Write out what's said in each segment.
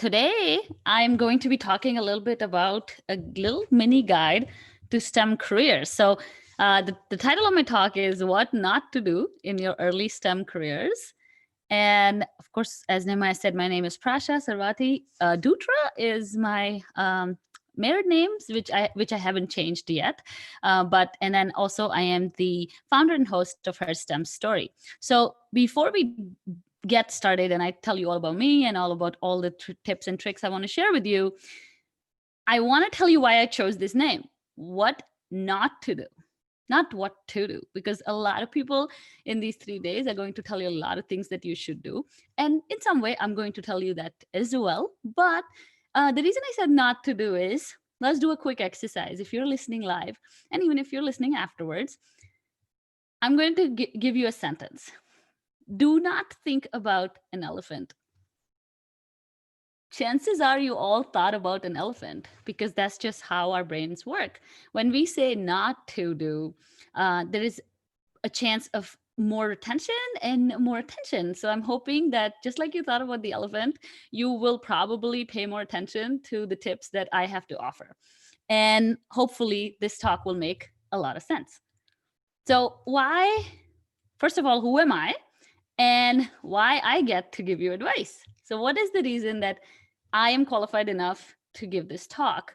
Today I'm going to be talking a little bit about a little mini guide to STEM careers. The title of my talk is What Not to Do in Your Early STEM Careers. And of course, as Nehemiah said, my name is Prasha Sarwate. Dutra is my married names, which I haven't changed yet. And then also I am the founder and host of Her STEM Story. So before we get started and I tell you all about me and all about all the tips and tricks I want to share with you, I want to tell you why I chose this name. What not to do, not what to do, because a lot of people in these 3 days are going to tell you a lot of things that you should do. And in some way, I'm going to tell you that as well. But the reason I said not to do is, let's do a quick exercise. If you're listening live, and even if you're listening afterwards, I'm going to give you a sentence. Do not think about an elephant. Chances are you all thought about an elephant because that's just how our brains work. When we say not to do, there is a chance of more retention and more attention. So I'm hoping that just like you thought about the elephant, you will probably pay more attention to the tips that I have to offer. And hopefully this talk will make a lot of sense. So first of all, who am I? And why I get to give you advice. So what is the reason that I am qualified enough to give this talk?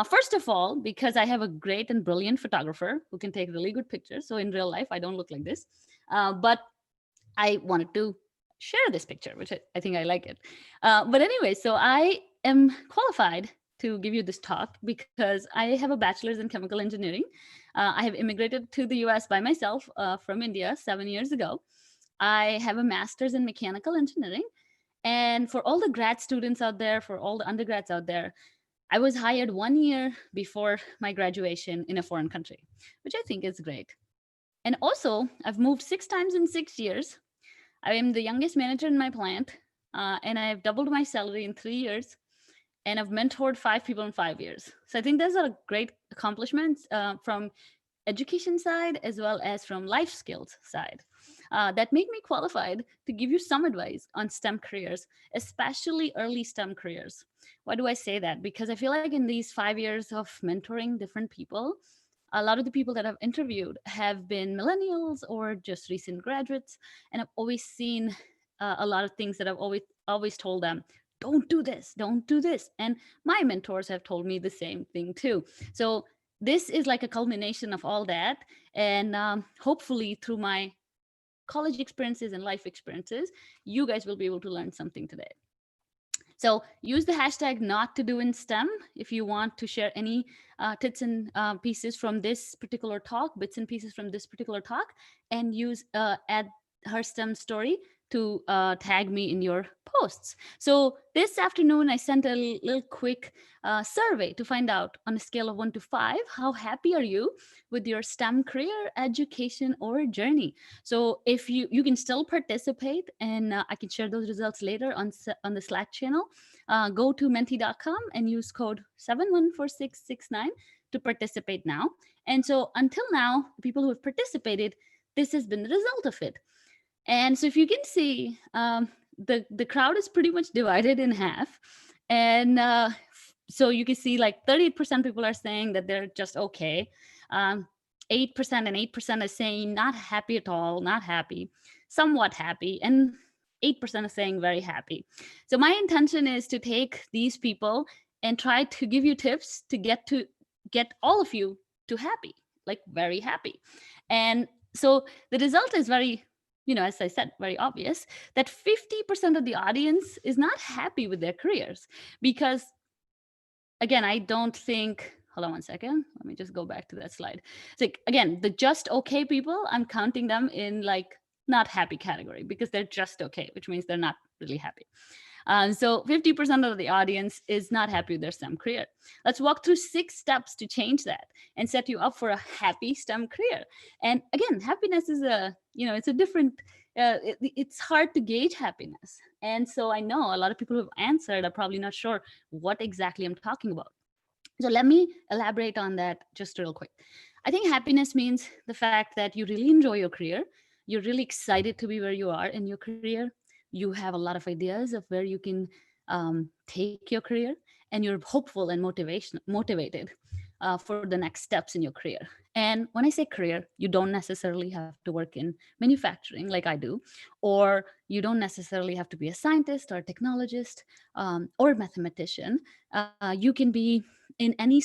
First of all, because I have a great and brilliant photographer who can take really good pictures. So in real life, I don't look like this. But I wanted to share this picture, which I think I like it. But anyway, so I am qualified to give you this talk because I have a bachelor's in chemical engineering. I have immigrated to the US by myself from India 7 years ago. I have a master's in mechanical engineering. And for all the grad students out there, for all the undergrads out there, I was hired 1 year before my graduation in a foreign country, which I think is great. And also, I've moved 6 times in 6 years. I am the youngest manager in my plant, and I've doubled my salary in 3 years. And I've mentored 5 people in 5 years. So I think those are great accomplishments from education side as well as from life skills side that make me qualified to give you some advice on STEM careers, especially early STEM careers. Why do I say that? Because I feel like in these 5 years of mentoring different people, a lot of the people that I've interviewed have been millennials or just recent graduates, and I've always seen a lot of things that I've always told them, don't do this, don't do this. And my mentors have told me the same thing too. So this is like a culmination of all that. And hopefully through my college experiences and life experiences, you guys will be able to learn something today. So use the hashtag not to do in STEM if you want to share any bits and pieces from this particular talk, and use at Her STEM Story to tag me in your posts. So this afternoon, I sent a little quick survey to find out on a scale of 1 to 5, how happy are you with your STEM career, education, or journey? So if you can still participate, and I can share those results later on the Slack channel. Go to menti.com and use code 714669 to participate now. And so until now, the people who have participated, this has been the result of it. And so if you can see, the crowd is pretty much divided in half. And so you can see like 38% people are saying that they're just okay. 8% and 8% are saying not happy at all, not happy, somewhat happy, and 8% are saying very happy. So my intention is to take these people and try to give you tips to get all of you to happy, like very happy. And so the result is very, as I said, very obvious that 50% of the audience is not happy with their careers because, again, I don't think, hold on one second. Let me just go back to that slide. So again, the just okay people, I'm counting them in like not happy category because they're just okay, which means they're not really happy. So 50% of the audience is not happy with their STEM career. Let's walk through 6 steps to change that and set you up for a happy STEM career. And again, happiness is it's a different, it's hard to gauge happiness. And so I know a lot of people who have answered are probably not sure what exactly I'm talking about. So let me elaborate on that just real quick. I think happiness means the fact that you really enjoy your career. You're really excited to be where you are in your career. You have a lot of ideas of where you can take your career, and you're hopeful and motivated for the next steps in your career. And when I say career, you don't necessarily have to work in manufacturing like I do, or you don't necessarily have to be a scientist or a technologist or a mathematician. You can be in any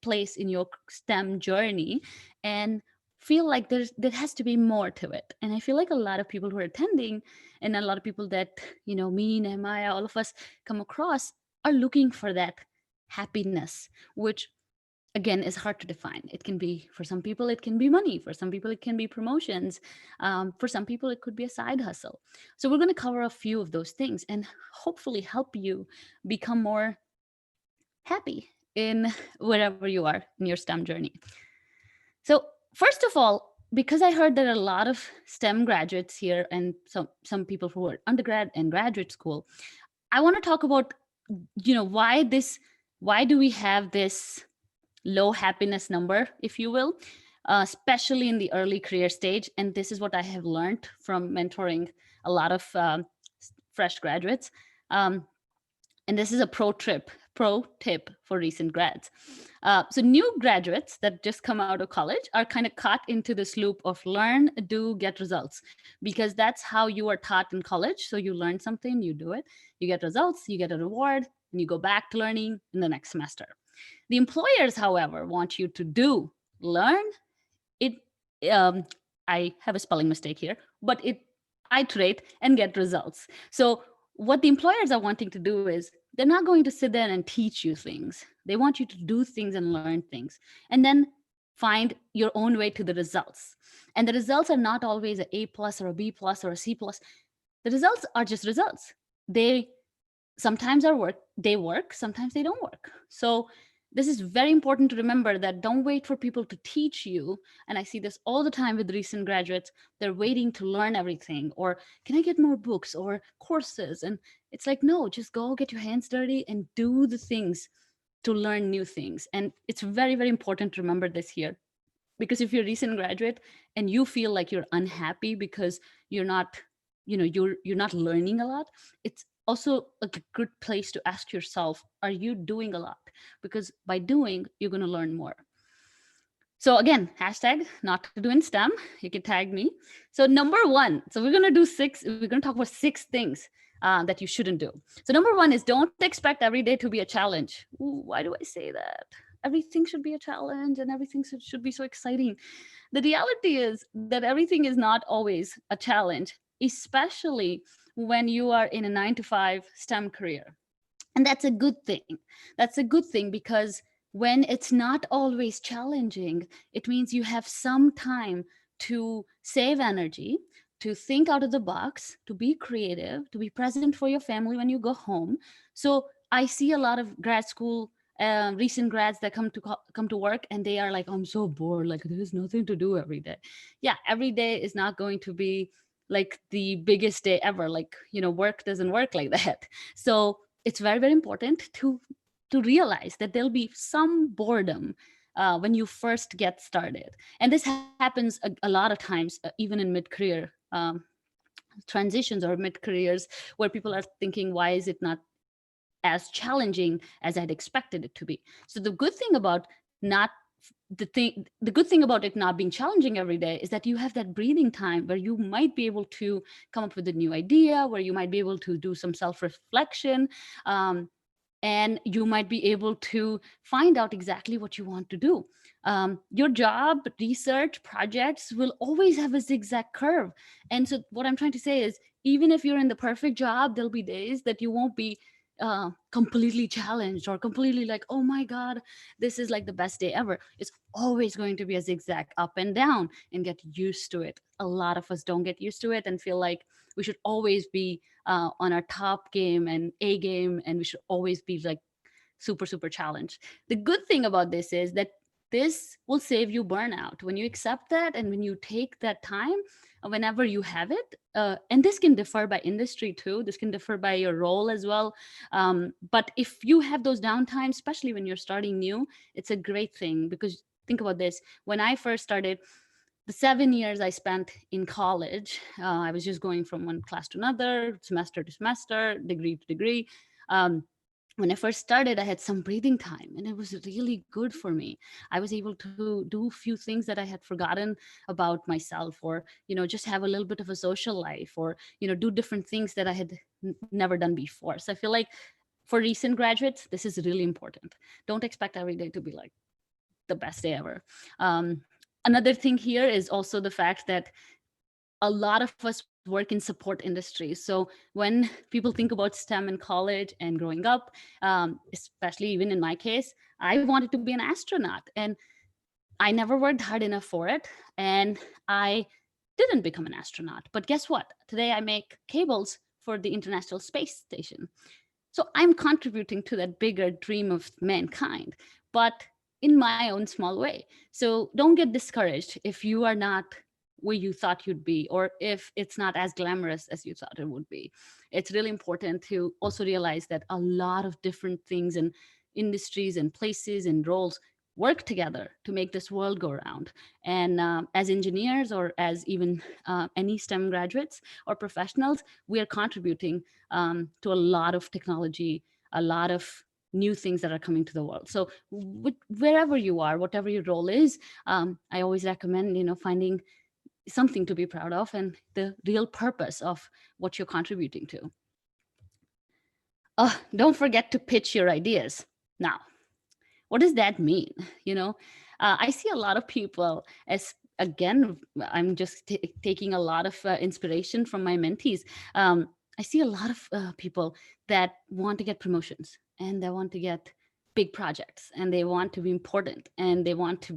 place in your STEM journey and feel like there has to be more to it. And I feel like a lot of people who are attending, and a lot of people that, me, Nehemiah, all of us come across, are looking for that happiness, which again is hard to define. It can be, for some people it can be money, for some people it can be promotions, for some people it could be a side hustle. So we're going to cover a few of those things and hopefully help you become more happy in wherever you are in your STEM journey. So first of all, because I heard there are a lot of STEM graduates here and some people who are undergrad and graduate school, I want to talk about, why do we have this low happiness number, if you will, especially in the early career stage. And this is what I have learned from mentoring a lot of fresh graduates. Um, and this is a pro tip for recent grads. So new graduates that just come out of college are kind of caught into this loop of learn, do, get results, because that's how you are taught in college. So you learn something, you do it, you get results, you get a reward, and you go back to learning in the next semester. The employers, however, want you to do, learn it. Um, I have a spelling mistake here, but iterate and get results. So what the employers are wanting to do is they're not going to sit there and teach you things. They want you to do things and learn things, and then find your own way to the results. And the results are not always a A plus or a B plus or a C plus. The results are just results. They sometimes they work, sometimes they don't work. So this is very important to remember, that don't wait for people to teach you. And I see this all the time with recent graduates. They're waiting to learn everything, or can I get more books or courses? And it's like, no, just go get your hands dirty and do the things to learn new things. And it's very, very important to remember this here, because if you're a recent graduate and you feel like you're unhappy because you're not, you're not learning a lot, it's also a good place to ask yourself, are you doing a lot? Because by doing, you're going to learn more. So again, hashtag not to do in STEM. You can tag me. So number one, so we're going to we're going to talk about 6 things that you shouldn't do. So number one is, don't expect every day to be a challenge. Ooh, why do I say that? Everything should be a challenge and everything should be so exciting. The reality is that everything is not always a challenge, especially when you are in a 9 to 5 STEM career. And that's a good thing. That's a good thing, because when it's not always challenging, it means you have some time to save energy, to think out of the box, to be creative, to be present for your family when you go home. So I see a lot of grad school recent grads that come to work, and they are like, I'm so bored, like there's nothing to do every day. Yeah, every day is not going to be like the biggest day ever. Like, work doesn't work like that. So it's very, very important to realize that there'll be some boredom when you first get started. And this happens a lot of times, even in mid-career transitions or mid-careers, where people are thinking, why is it not as challenging as I'd expected it to be? So the good thing about it not being challenging every day is that you have that breathing time where you might be able to come up with a new idea, where you might be able to do some self-reflection, and you might be able to find out exactly what you want to do. Your job, research, projects will always have a zigzag curve. And so what I'm trying to say is, even if you're in the perfect job, there'll be days that you won't be completely challenged or completely like, oh my God, this is like the best day ever. It's always going to be a zigzag up and down, and get used to it. A lot of us don't get used to it and feel like we should always be on our top game and A game, and we should always be like super, super challenged. The good thing about this is that this will save you burnout when you accept that, and when you take that time whenever you have it. And this can differ by industry too. This can differ by your role as well. But if you have those downtimes, especially when you're starting new, it's a great thing. Because think about this: when I first started, the 7 years I spent in college, I was just going from one class to another, semester to semester, degree to degree. when I first started, I had some breathing time and it was really good for me. I was able to do a few things that I had forgotten about myself, or, just have a little bit of a social life, or, do different things that I had never done before. So I feel like for recent graduates, this is really important. Don't expect every day to be like the best day ever. Another thing here is also the fact that a lot of us work in support industries. So when people think about STEM in college and growing up, especially even in my case, I wanted to be an astronaut and I never worked hard enough for it. And I didn't become an astronaut. But guess what? Today I make cables for the International Space Station. So I'm contributing to that bigger dream of mankind, but in my own small way. So don't get discouraged if you are not where you thought you'd be, or if it's not as glamorous as you thought it would be. It's really important to also realize that a lot of different things and industries and places and roles work together to make this world go around. And as engineers, or as even any STEM graduates or professionals, we are contributing to a lot of technology, a lot of new things that are coming to the world. So wherever you are, whatever your role is, I always recommend, finding something to be proud of and the real purpose of what you're contributing to. Don't forget to pitch your ideas. Now, what does that mean? You know, I see a lot of people as, again, I'm just taking a lot of inspiration from my mentees. I see a lot of people that want to get promotions and they want to get big projects and they want to be important and they want to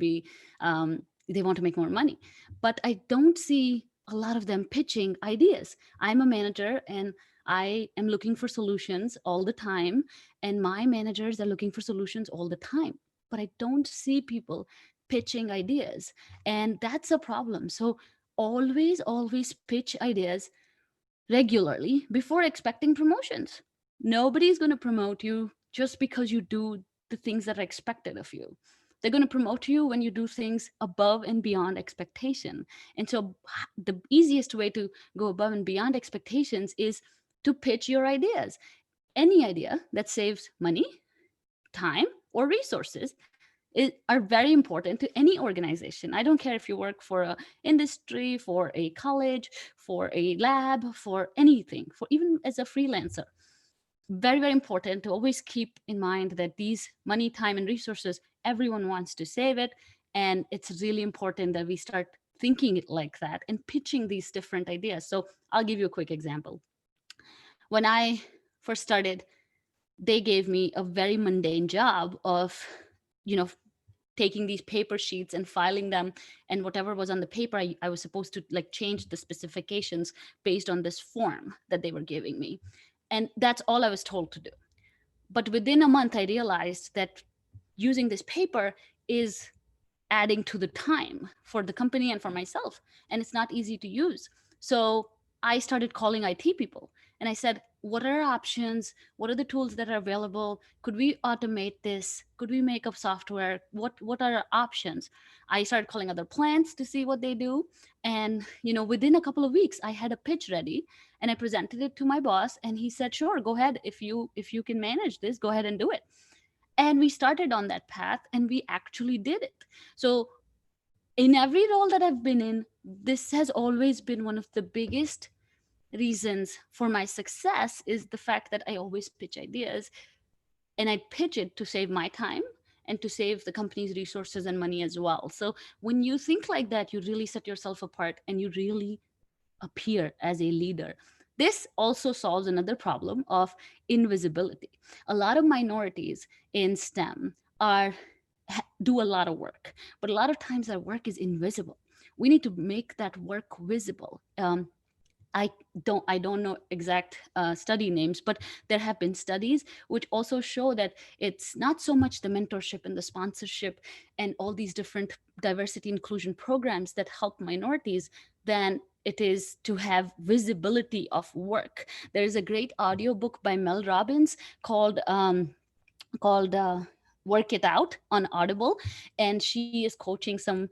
make more money. But I don't see a lot of them pitching ideas. I'm a manager and I am looking for solutions all the time, and my managers are looking for solutions all the time, but I don't see people pitching ideas, and that's a problem. So always pitch ideas regularly before expecting promotions. Nobody's going to promote you just because you do the things that are expected of you. They're going to promote you when you do things above and beyond expectation. And so the easiest way to go above and beyond expectations is to pitch your ideas. Any idea that saves money, time, or resources are very important to any organization. I don't care if you work for a industry, for a college, for a lab, for anything, for even as a freelancer. Very, very important to always keep in mind that these money, time, and resources, everyone wants to save it. And it's really important that we start thinking it like that and pitching these different ideas. So I'll give you a quick example. When I first started, they gave me a very mundane job of, you know, taking these paper sheets and filing them, and whatever was on the paper, I was supposed to like change the specifications based on this form that they were giving me, and that's all I was told to do. But within a month I realized that using this paper is adding to the time for the company and for myself, and it's not easy to use. So I started calling IT people and I said, what are our options? What are the tools that are available? Could we automate this? Could we make up software? What are our options? I started calling other plants to see what they do, and within a couple of weeks I had a pitch ready, and I presented it to my boss, and he said, sure, go ahead. If you can manage this, go ahead and do it. And we started on that path and we actually did it. So in every role that I've been in, this has always been one of the biggest reasons for my success, is the fact that I always pitch ideas, and I pitch it to save my time and to save the company's resources and money as well. So when you think like that, you really set yourself apart and you really appear as a leader. This also solves another problem of invisibility. A lot of minorities in STEM are do a lot of work, but a lot of times that work is invisible. We need to make that work visible. I don't know exact study names, but there have been studies which also show that it's not so much the mentorship and the sponsorship and all these different diversity inclusion programs that help minorities than it is to have visibility of work. There is a great audiobook by Mel Robbins called work it out on Audible, and she is coaching some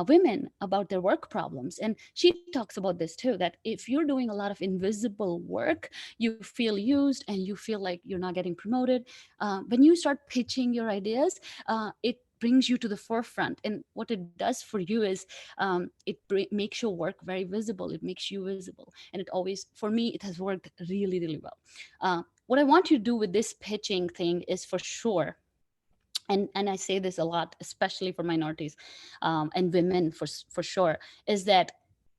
women about their work problems. And she talks about this too, that if you're doing a lot of invisible work, you feel used and you feel like you're not getting promoted. When you start pitching your ideas, it brings you to the forefront, and what it does for you is makes your work very visible. It makes you visible, and it always, for me, it has worked really, really well. What I want you to do with this pitching thing is, for sure, and I say this a lot, especially for minorities and women, for sure, is that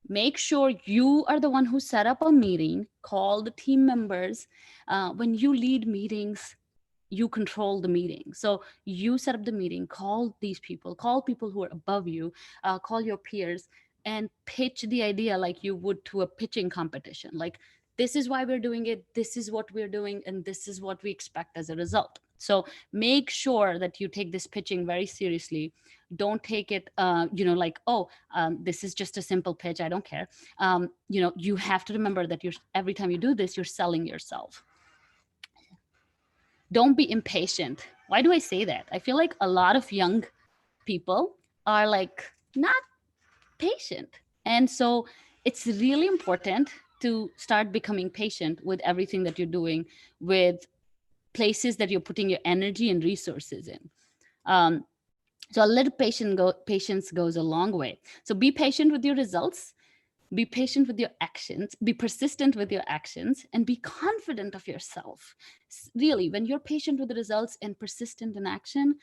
make sure you are the one who set up a meeting, call the team members. When you lead meetings, you control the meeting. So you set up the meeting, call these people, call people who are above you, call your peers, and pitch the idea like you would to a pitching competition. Like, this is why we're doing it, this is what we're doing, and this is what we expect as a result. So make sure that you take this pitching very seriously. Don't take it, like, oh, this is just a simple pitch, I don't care. You have to remember that every time you do this, you're selling yourself. Don't be impatient. Why do I say that? I feel like a lot of young people are like not patient. And so it's really important to start becoming patient with everything that you're doing, with places that you're putting your energy and resources in. So a little patience goes a long way. So be patient with your results, be patient with your actions, be persistent with your actions, and be confident of yourself. Really, when you're patient with the results and persistent in action,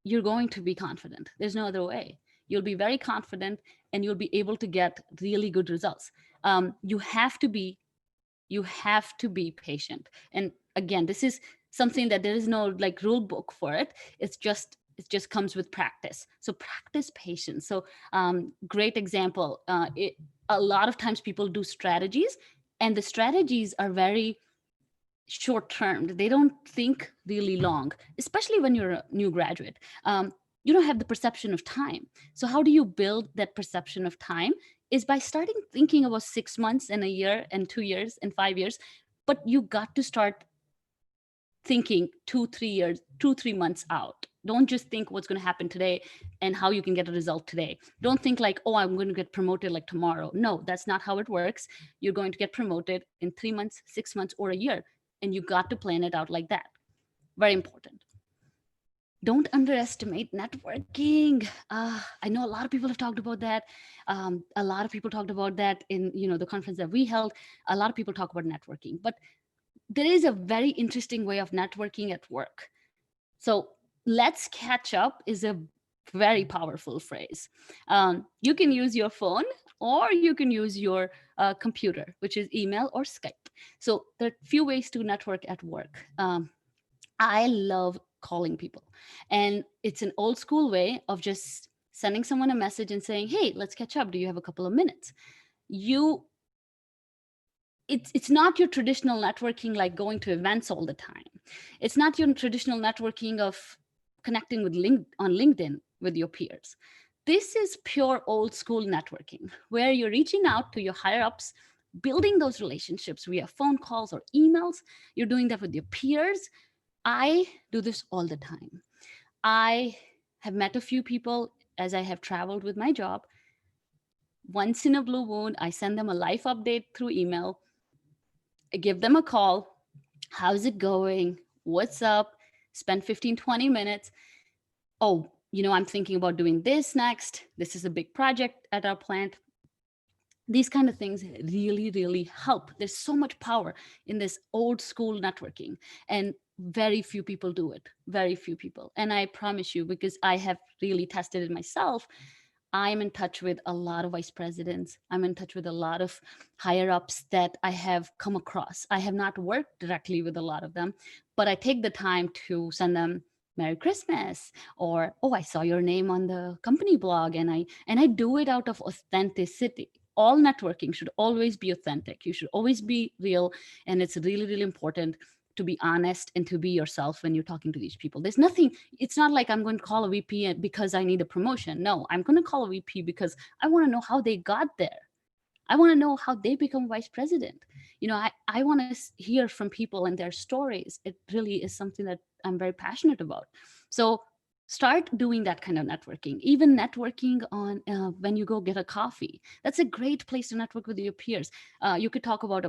you're going to be confident. There's no other way. You'll be very confident, and you'll be able to get really good results. You have to be patient. And again, this is something that there is no like rule book for it. It just comes with practice. So practice patience. So great example. A lot of times people do strategies, and the strategies are very short term. They don't think really long, especially when you're a new graduate. You don't have the perception of time. So how do you build that perception of time? Is by starting thinking about 6 months and a year and 2 years and 5 years. But you got to start thinking 2-3 years, 2-3 months out. Don't just think what's going to happen today and how you can get a result today. Don't think like, oh, I'm going to get promoted like tomorrow. No, that's not how it works. You're going to get promoted in 3 months, 6 months, or a year. And you got to plan it out like that. Very important. Don't underestimate networking. I know a lot of people have talked about that. A lot of people talked about that in the conference that we held. A lot of people talk about networking, but there is a very interesting way of networking at work. So let's catch up is a very powerful phrase. You can use your phone, or you can use your computer, which is email or Skype. So there are a few ways to network at work. I love calling people, and it's an old school way of just sending someone a message and saying, hey, let's catch up, do you have a couple of minutes? It's not your traditional networking like going to events all the time. It's not your traditional networking of connecting with on LinkedIn with your peers. This is pure old school networking, where you're reaching out to your higher ups, building those relationships via phone calls or emails. You're doing that with your peers. I do this all the time. I have met a few people as I have traveled with my job. Once in a blue moon, I send them a life update through email. I give them a call. How's it going? What's up? Spend 15-20 minutes. Oh, I'm thinking about doing this next. This is a big project at our plant. These kind of things really, really help. There's so much power in this old school networking, and very few people do it. Very few people. And I promise you, because I have really tested it myself, I'm in touch with a lot of vice presidents. I'm in touch with a lot of higher ups that I have come across. I have not worked directly with a lot of them, but I take the time to send them Merry Christmas, or, oh, I saw your name on the company blog. And I do it out of authenticity. All networking should always be authentic. You should always be real. And it's really, really important to be honest and to be yourself when you're talking to these people. There's nothing, it's not like I'm going to call a VP because I need a promotion. No, I'm going to call a VP because I want to know how they got there. I want to know how they become vice president. I want to hear from people and their stories. It really is something that I'm very passionate about. So start doing that kind of networking. Even networking on when you go get a coffee, that's a great place to network with your peers. You could talk about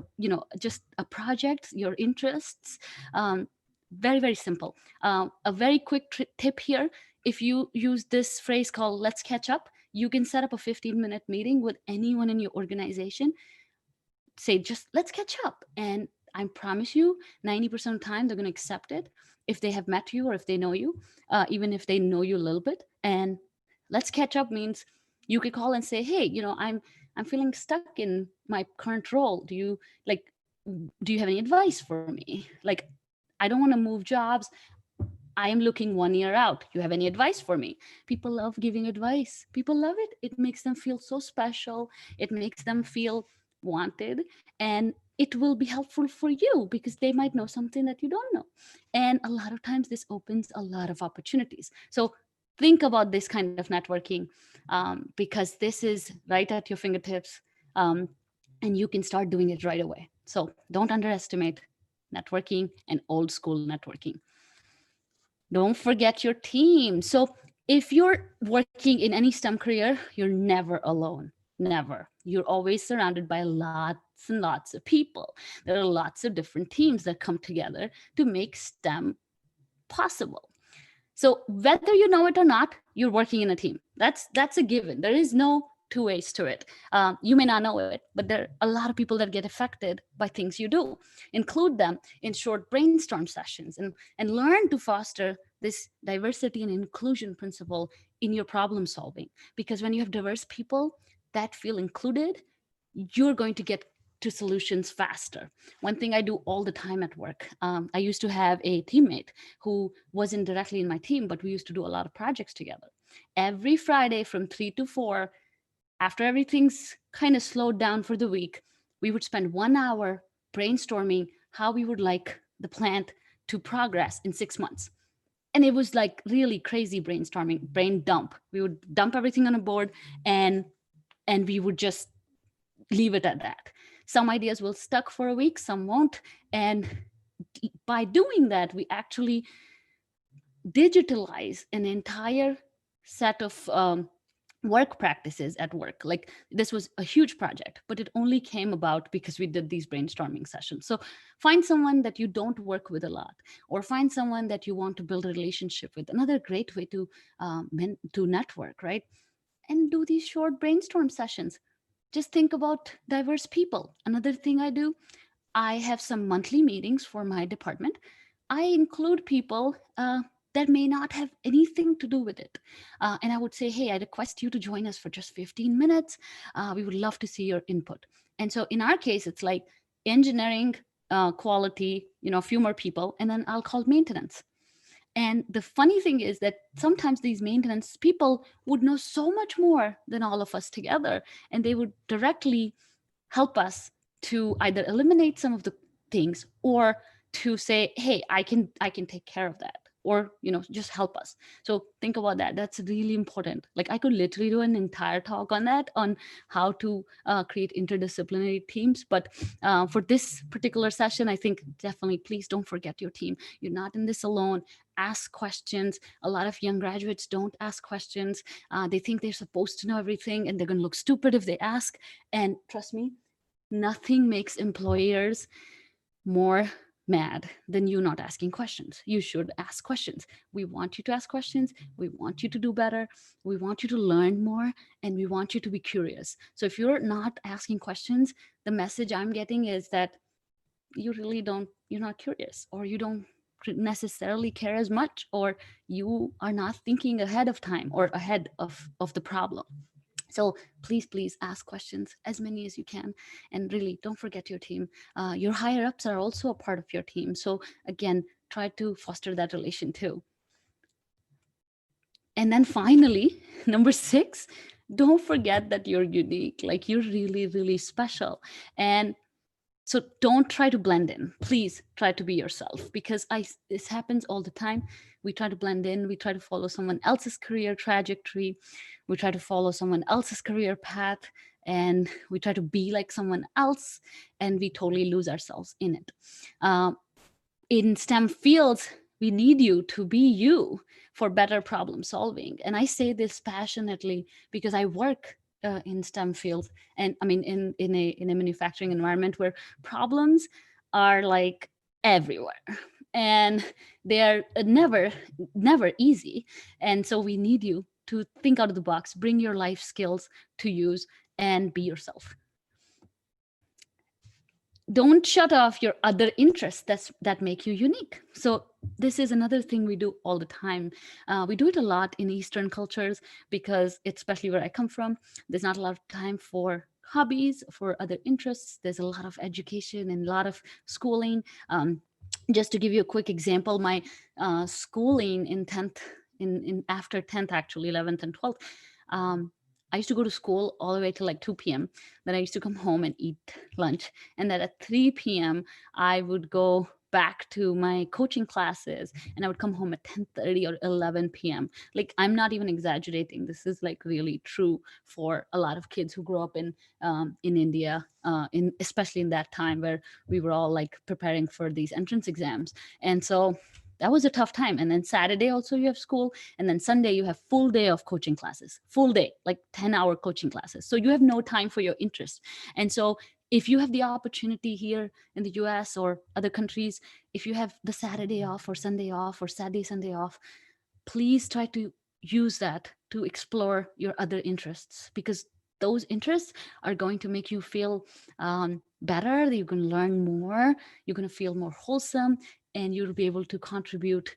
just a project, your interests. Very, very simple. A very quick tip here: if you use this phrase called "let's catch up," you can set up a 15-minute meeting with anyone in your organization. Say, just let's catch up, and I promise you 90% of the time they're going to accept it, if they have met you or if they know you, even if they know you a little bit. And let's catch up means you could call and say, hey, I'm feeling stuck in my current role. Do you have any advice for me? Like, I don't want to move jobs. I am looking 1 year out. You have any advice for me? People love giving advice. People love it. It makes them feel so special. It makes them feel wanted. And it will be helpful for you because they might know something that you don't know. And a lot of times this opens a lot of opportunities. So think about this kind of networking, because this is right at your fingertips, and you can start doing it right away. So don't underestimate networking and old school networking. Don't forget your team. So if you're working in any STEM career, you're never alone. Never. You're always surrounded by lots and lots of people. There are lots of different teams that come together to make STEM possible. So whether you know it or not, you're working in a team. That's a given. There is no two ways to it. You may not know it, but there are a lot of people that get affected by things you do. Include them in short brainstorm sessions, and learn to foster this diversity and inclusion principle in your problem solving. Because when you have diverse people that feel included, you're going to get to solutions faster. One thing I do all the time at work, I used to have a teammate who wasn't directly in my team, but we used to do a lot of projects together. Every Friday from 3 to 4, after everything's kind of slowed down for the week, we would spend 1 hour brainstorming how we would like the plant to progress in 6 months. And it was like really crazy brainstorming, brain dump. We would dump everything on a board, and we would just leave it at that. Some ideas will stuck for a week, some won't. And by doing that, we actually digitalize an entire set of work practices at work. Like, this was a huge project, but it only came about because we did these brainstorming sessions. So find someone that you don't work with a lot, or find someone that you want to build a relationship with. Another great way to network, right? And do these short brainstorm sessions. Just think about diverse people. Another thing I do, I have some monthly meetings for my department. I include people that may not have anything to do with it. And I would say, hey, I request you to join us for just 15 minutes. We would love to see your input. And so in our case, it's like engineering, quality, a few more people, and then I'll call maintenance. And the funny thing is that sometimes these maintenance people would know so much more than all of us together, and they would directly help us to either eliminate some of the things, or to say, hey, I can take care of that, or just help us. So think about that. That's really important. Like, I could literally do an entire talk on that, on how to create interdisciplinary teams, but for this particular session, I think definitely, please don't forget your team. You're not in this alone. Ask questions. A lot of young graduates don't ask questions. They think they're supposed to know everything, and they're going to look stupid if they ask. And trust me, nothing makes employers more mad than you not asking questions. You should ask questions. We want you to ask questions. We want you to do better. We want you to learn more, and we want you to be curious. So if you're not asking questions, the message I'm getting is that you're not curious, or you don't necessarily care as much, or you are not thinking ahead of time, or ahead of the problem. So please ask questions, as many as you can. And really, don't forget your team. Your higher ups are also a part of your team. So again, try to foster that relation too. And then finally, number 6, don't forget that you're unique. Like, you're really, really special. And so don't try to blend in. Please try to be yourself, because this happens all the time. We try to blend in. We try to follow someone else's career trajectory. We try to follow someone else's career path, and we try to be like someone else, and we totally lose ourselves in it. In STEM fields, We need you to be you for better problem solving. And I say this passionately because I work in STEM fields, and I mean in a manufacturing environment where problems are like everywhere, and they are never easy. And so we need you to think out of the box, bring your life skills to use, and be yourself. Don't shut off your other interests that make you unique. So this is another thing we do all the time. We do it a lot in Eastern cultures because, especially where I come from, there's not a lot of time for hobbies, for other interests. There's a lot of education and a lot of schooling. Just to give you a quick example, my schooling in 10th, in after 10th, actually 11th and 12th, um, I used to go to school all the way till like 2 p.m. Then I used to come home and eat lunch. And then at 3 p.m., I would go back to my coaching classes, and I would come home at 10:30 or 11 p.m. Like, I'm not even exaggerating. This is like really true for a lot of kids who grew up in India, in especially in that time where we were all like preparing for these entrance exams. And so that was a tough time. And then Saturday also you have school, and then Sunday you have full day of coaching classes, full day, like 10-hour coaching classes. So you have no time for your interests. And so if you have the opportunity here in the US or other countries, if you have the Saturday off or Sunday off or Saturday, Sunday off, please try to use that to explore your other interests, because those interests are going to make you feel better. You can learn more. You're going to feel more wholesome, and you'll be able to contribute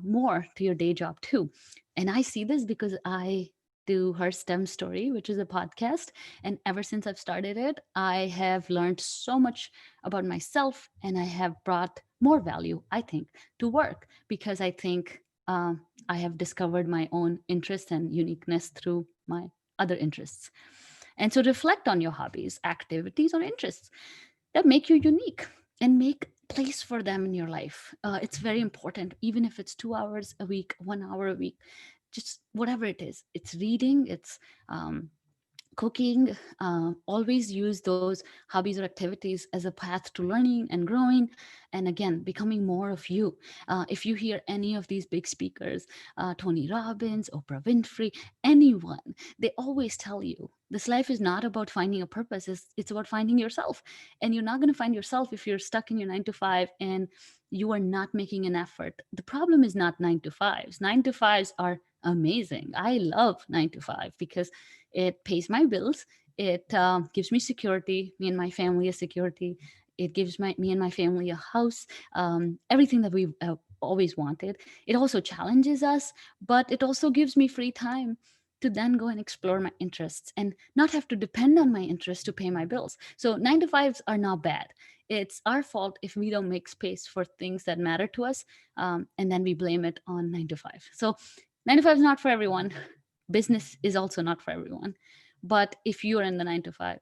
more to your day job too. And I see this because I do Her STEM Story, which is a podcast. And ever since I've started it, I have learned so much about myself, and I have brought more value, I think, to work, because I think I have discovered my own interests and uniqueness through my other interests. And so reflect on your hobbies, activities, or interests that make you unique, and make place for them in your life. It's very important, even if it's 2 hours a week, 1 hour a week, just whatever it is. It's reading, it's cooking. Always use those hobbies or activities as a path to learning and growing, and again, becoming more of you. If you hear any of these big speakers, Tony Robbins, Oprah Winfrey, anyone, they always tell you this life is not about finding a purpose, it's about finding yourself. And you're not going to find yourself if you're stuck in your 9 to 5 and you are not making an effort. The problem is not 9 to 5s. 9 to 5s are amazing. I love 9 to 5 because it pays my bills. It gives me security, me and my family a security. It gives me and my family a house, everything that we've always wanted. It also challenges us, but it also gives me free time to then go and explore my interests and not have to depend on my interests to pay my bills. So 9 to 5s are not bad. It's our fault if we don't make space for things that matter to us, and then we blame it on 9 to 5. So 9 to 5 is not for everyone. Business is also not for everyone. But if you're in the 9 to 5,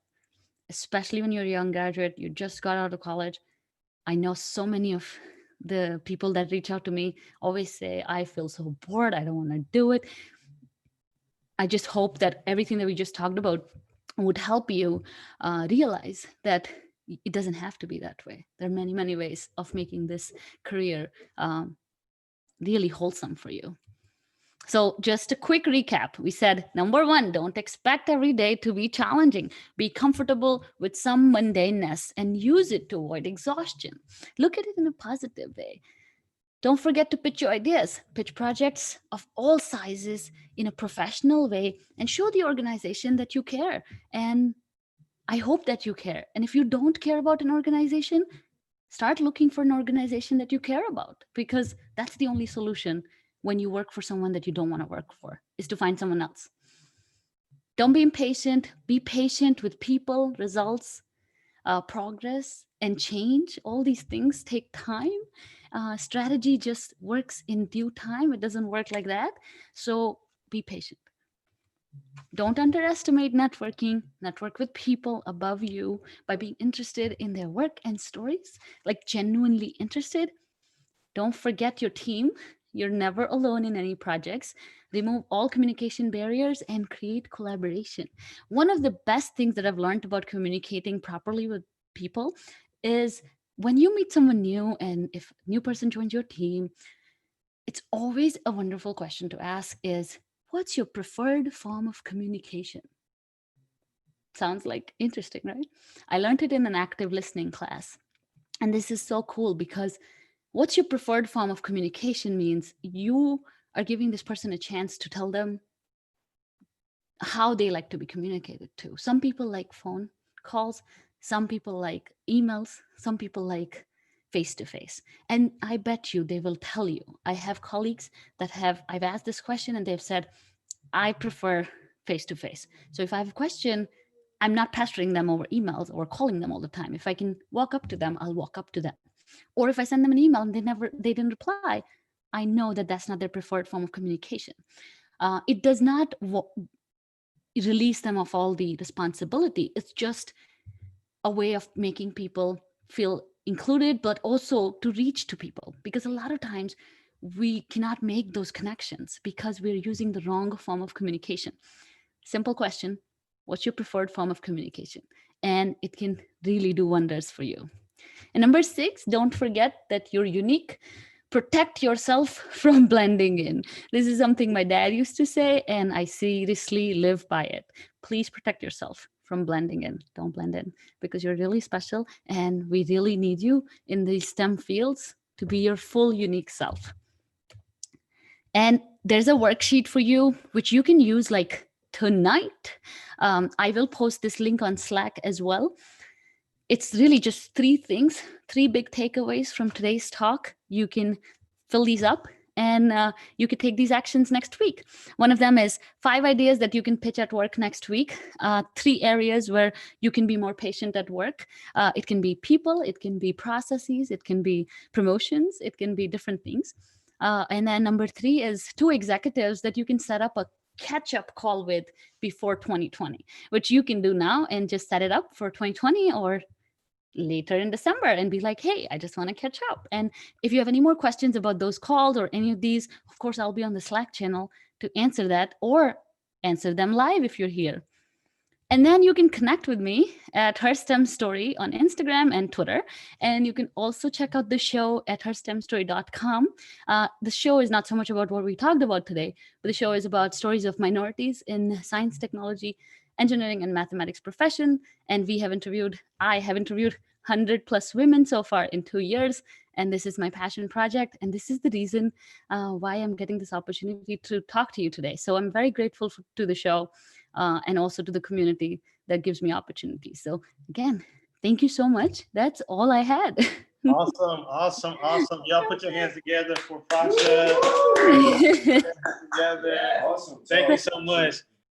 especially when you're a young graduate, you just got out of college, I know so many of the people that reach out to me always say, I feel so bored, I don't want to do it. I just hope that everything that we just talked about would help you realize that it doesn't have to be that way. There are many, many ways of making this career really wholesome for you. So, just a quick recap. We said, number one, don't expect every day to be challenging. Be comfortable with some mundaneness and use it to avoid exhaustion. Look at it in a positive way. Don't forget to pitch your ideas, pitch projects of all sizes in a professional way, and show the organization that you care. And I hope that you care. And if you don't care about an organization, start looking for an organization that you care about, because that's the only solution when you work for someone that you don't want to work for, is to find someone else. Don't be impatient. Be patient with people, results, progress, and change. All these things take time. Strategy just works in due time. It doesn't work like that. So be patient. Don't underestimate networking. Network with people above you by being interested in their work and stories, like genuinely interested. Don't forget your team. You're never alone in any projects. Remove all communication barriers and create collaboration. One of the best things that I've learned about communicating properly with people is when you meet someone new, and if a new person joins your team, it's always a wonderful question to ask is, what's your preferred form of communication? Sounds like interesting, right? I learned it in an active listening class. And this is so cool because what's your preferred form of communication means you are giving this person a chance to tell them how they like to be communicated to. Some people like phone calls, some people like emails, some people like face to face. And I bet you they will tell you. I have colleagues I've asked this question and they've said, I prefer face to face. So if I have a question, I'm not pestering them over emails or calling them all the time. If I can walk up to them, I'll walk up to them. Or if I send them an email and they didn't reply, I know that that's not their preferred form of communication. It does not release them of all the responsibility. It's just a way of making people feel included, but also to reach to people. Because a lot of times we cannot make those connections because we're using the wrong form of communication. Simple question, what's your preferred form of communication? And it can really do wonders for you. And number 6, don't forget that you're unique. Protect yourself from blending in. This is something my dad used to say, and I seriously live by it. Please protect yourself from blending in. Don't blend in because you're really special, and we really need you in these STEM fields to be your full unique self. And there's a worksheet for you, which you can use like tonight. I will post this link on Slack as well. It's really just 3 things, 3 big takeaways from today's talk. You can fill these up and you could take these actions next week. One of them is 5 ideas that you can pitch at work next week. 3 areas where you can be more patient at work. It can be people, it can be processes, it can be promotions, it can be different things. And then number 3 is 2 executives that you can set up a catch-up call with before 2020, which you can do now and just set it up for 2020 or later in December and be like, hey, I just want to catch up. And if you have any more questions about those calls or any of these, of course, I'll be on the Slack channel to answer that or answer them live if you're here. And then you can connect with me at Her STEM Story on Instagram and Twitter. And you can also check out the show at herstemstory.com. The show is not so much about what we talked about today, but the show is about stories of minorities in science, technology, engineering, and mathematics profession. And I have interviewed 100 plus women so far in 2 years. And this is my passion project. And this is the reason why I'm getting this opportunity to talk to you today. So I'm very grateful to the show. And also to the community that gives me opportunities. So again, thank you so much. That's all I had. Awesome. Y'all put your hands together for Prasha. Together. Awesome. Thank you so much.